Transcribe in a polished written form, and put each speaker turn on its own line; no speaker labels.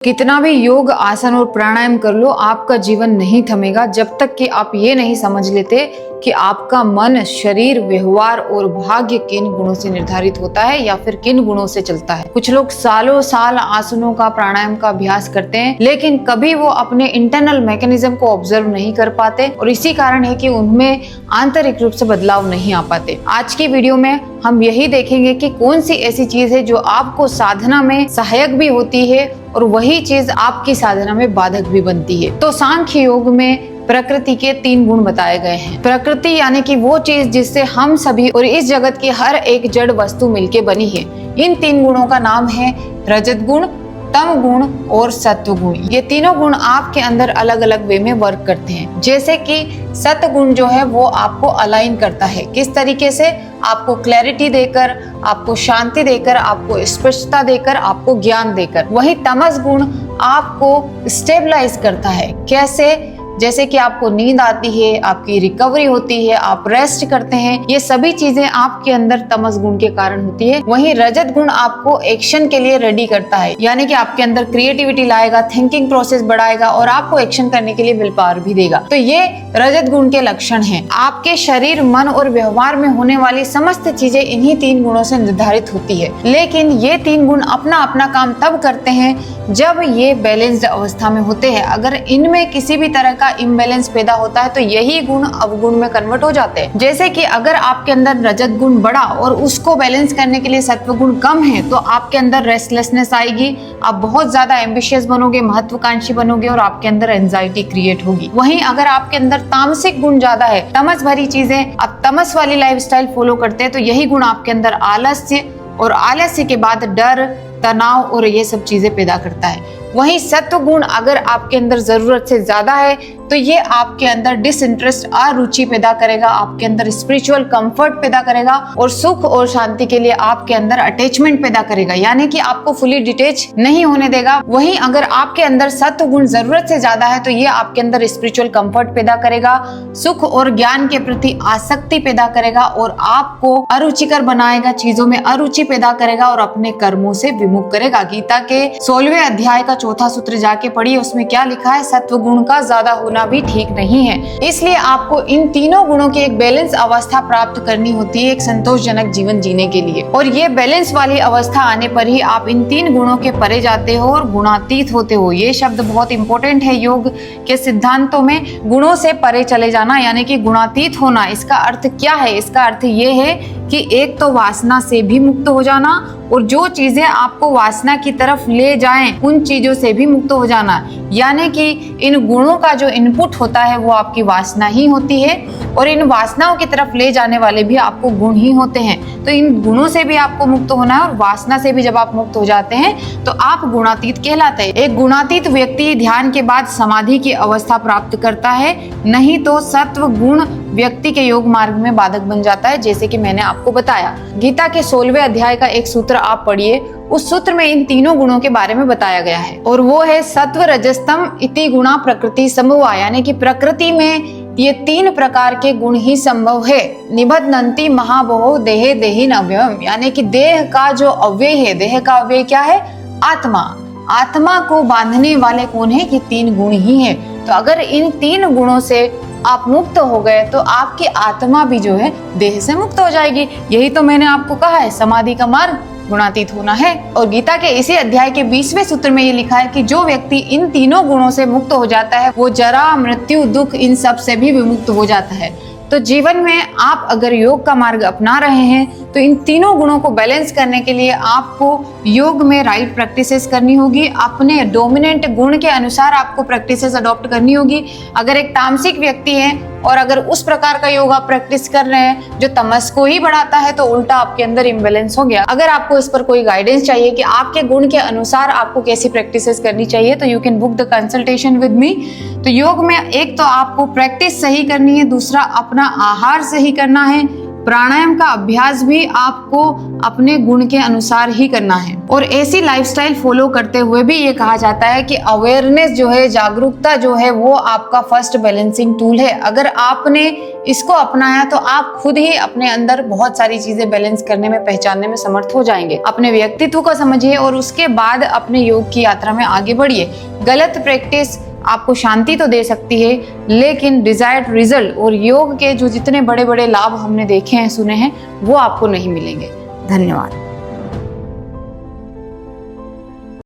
कितना भी योग आसन और प्राणायाम कर लो, आपका जीवन नहीं थमेगा जब तक कि आप ये नहीं समझ लेते कि आपका मन, शरीर, व्यवहार और भाग्य किन गुणों से निर्धारित होता है या फिर किन गुणों से चलता है। कुछ लोग सालों साल आसनों का, प्राणायाम का अभ्यास करते हैं, लेकिन कभी वो अपने इंटरनल मैकेनिज्म को ऑब्जर्व नहीं कर पाते और इसी कारण है कि उनमें आंतरिक रूप से बदलाव नहीं आ पाते। आज की वीडियो में हम यही देखेंगे कि कौन सी ऐसी चीज है जो आपको साधना में सहायक भी होती है और वही चीज आपकी साधना में बाधक भी बनती है। तो सांख्य योग में प्रकृति के 3 गुण बताए गए हैं। प्रकृति यानी कि वो चीज जिससे हम सभी और इस जगत की हर एक जड़ वस्तु मिलके बनी है। इन 3 गुणों का नाम है रजत गुण, तम गुण और सत्व गुण। ये तीनों गुण आपके अंदर अलग अलग वे में वर्क करते हैं। जैसे कि सत्व गुण जो है वो आपको अलाइन करता है। किस तरीके से? आपको क्लैरिटी देकर, आपको शांति देकर, आपको स्पष्टता देकर, आपको ज्ञान देकर। वही तमस गुण आपको स्टेबलाइज करता है। कैसे? जैसे कि आपको नींद आती है, आपकी रिकवरी होती है, आप रेस्ट करते हैं, ये सभी चीजें आपके अंदर तमस गुण के कारण होती है। वहीं रजत गुण आपको एक्शन के लिए रेडी करता है, यानी कि आपके अंदर क्रिएटिविटी लाएगा, थिंकिंग प्रोसेस बढ़ाएगा और आपको एक्शन करने के लिए विल पावर भी देगा। तो ये रजत गुण के लक्षण हैं। आपके शरीर, मन और व्यवहार में होने वाली समस्त चीजें इन्हीं 3 गुणों से निर्धारित होती है। लेकिन ये 3 गुण अपना अपना काम तब करते हैं जब ये बैलेंस्ड अवस्था में होते हैं। अगर इनमें किसी भी तरह का इम्बैलेंस पैदा होता है तो यही गुण अवगुण में कन्वर्ट हो जाते हैं। जैसे कि अगर आपके अंदर रजत गुण बढ़ा और उसको बैलेंस करने के लिए सत्व गुण कम है तो आपके अंदर रेस्टलेसनेस आएगी, आप बहुत ज्यादा एम्बिशियस बनोगे, महत्वाकांक्षी बनोगे और आपके अंदर एंजाइटी क्रिएट होगी। वहीं अगर आपके अंदर तामसिक गुण ज्यादा है, तमस भरी चीजें, आप तमस वाली लाइफस्टाइल फॉलो करते हैं, तो यही गुण आपके अंदर आलस्य और आलस्य के बाद डर, तनाव और ये सब चीजें पैदा करता है। वहीं सत्व गुण अगर आपके अंदर जरूरत से ज्यादा है तो ये आपके अंदर डिसइंटरेस्ट, अरुचि पैदा करेगा, आपके अंदर स्पिरिचुअल कंफर्ट पैदा करेगा और सुख और शांति के लिए आपके अंदर अटैचमेंट पैदा करेगा, यानी कि आपको फुली डिटेच नहीं होने देगा। वहीं अगर आपके अंदर सत्व गुण जरूरत से ज्यादा है तो ये आपके अंदर स्पिरिचुअल कंफर्ट पैदा करेगा, सुख और ज्ञान के प्रति आसक्ति पैदा करेगा और आपको अरुचिकर बनाएगा, चीजों में अरुचि पैदा करेगा और अपने कर्मों से विमुख करेगा। गीता के 16वें अध्याय का 4था सूत्र जाके पढ़िए, उसमें क्या लिखा है? सत्व गुण का ज्यादा होना भी ठीक नहीं है। इसलिए आपको इन तीनों गुणों की एक बैलेंस अवस्था प्राप्त करनी होती है एक संतोषजनक जीवन जीने के लिए। और ये बैलेंस वाली अवस्था आने पर ही आप इन 3 गुणों के परे जाते हो और गुणातीत होते हो। ये शब्द बहुत इंपॉर्टेंट है योग के सिद्धांतों में। गुणों से परे चले जाना यानी कि गुणातीत होना। इसका अर्थ क्या है? इसका अर्थ ये है कि एक तो वासना से भी मुक्त हो जाना और जो चीजें आपको वासना की तरफ ले जाएं उन चीजों से भी मुक्त हो जाना, यानी कि इन गुणों का जो इनपुट होता है वो आपकी वासना ही होती है और इन वासनाओं की तरफ ले जाने वाले भी आपको गुण ही होते हैं। तो इन गुणों से भी आपको मुक्त होना है और वासना से भी जब आप मुक्त हो जाते हैं तो आप गुणातीत कहलाते हैं। एक गुणातीत व्यक्ति ध्यान के बाद समाधि की अवस्था प्राप्त करता है, नहीं तो सत्व गुण व्यक्ति के योग मार्ग में बाधक बन जाता है, जैसे कि मैंने आपको बताया। गीता के 16वें अध्याय का एक सूत्र आप पढ़िए, उस सूत्र में इन तीनों गुणों के बारे में बताया गया है और वो है सत्व रजस्तम इति गुणा प्रकृति संभवा, यानी कि प्रकृति में ये 3 प्रकार के गुण ही संभव है। निबध्नन्ति महाबहो देहे देहिन अव्ययम, यानी कि देह का जो अव्यय है, देह का अव्यय क्या है? आत्मा। आत्मा को बांधने वाले कौन है? ये 3 गुण ही है। तो अगर इन 3 गुणों से आप मुक्त हो गए तो आपकी आत्मा भी जो है देह से मुक्त हो जाएगी। यही तो मैंने आपको कहा है, समाधि का मार्ग गुणातीत होना है। और गीता के इसी अध्याय के 20वें सूत्र में ये लिखा है कि जो व्यक्ति इन तीनों गुणों से मुक्त हो जाता है वो जरा, मृत्यु, दुख इन सब से भी विमुक्त हो जाता है। तो जीवन में आप अगर योग का मार्ग अपना रहे हैं तो इन तीनों गुणों को बैलेंस करने के लिए आपको योग में राइट प्रैक्टिसेस करनी होगी। अपने डोमिनेंट गुण के अनुसार आपको प्रैक्टिसेस अडॉप्ट करनी होगी। अगर एक तामसिक व्यक्ति है और अगर उस प्रकार का योग आप प्रैक्टिस कर रहे हैं जो तमस को ही बढ़ाता है तो उल्टा आपके अंदर इम्बैलेंस हो गया। अगर आपको इस पर कोई गाइडेंस चाहिए कि आपके गुण के अनुसार आपको कैसी प्रैक्टिसेस करनी चाहिए तो you can book the consultation with me. तो योग में एक तो आपको प्रैक्टिस सही करनी है, दूसरा अपना आहार सही करना है, प्राणायाम का अभ्यास भी आपको अपने गुण के अनुसार ही करना है। और ऐसी लाइफस्टाइल फॉलो करते हुए भी ये कहा जाता है कि अवेयरनेस जो है, जागरूकता जो है, वो आपका फर्स्ट बैलेंसिंग टूल है। अगर आपने इसको अपनाया तो आप खुद ही अपने अंदर बहुत सारी चीजें बैलेंस करने में, पहचानने में समर्थ हो जाएंगे। अपने व्यक्तित्व को समझिए और उसके बाद अपने योग की यात्रा में आगे बढ़िए। गलत प्रैक्टिस आपको शांति तो दे सकती है, लेकिन डिजायर्ड रिजल्ट और योग के जो जितने बड़े बड़े लाभ हमने देखे हैं, सुने हैं, वो आपको नहीं मिलेंगे। धन्यवाद।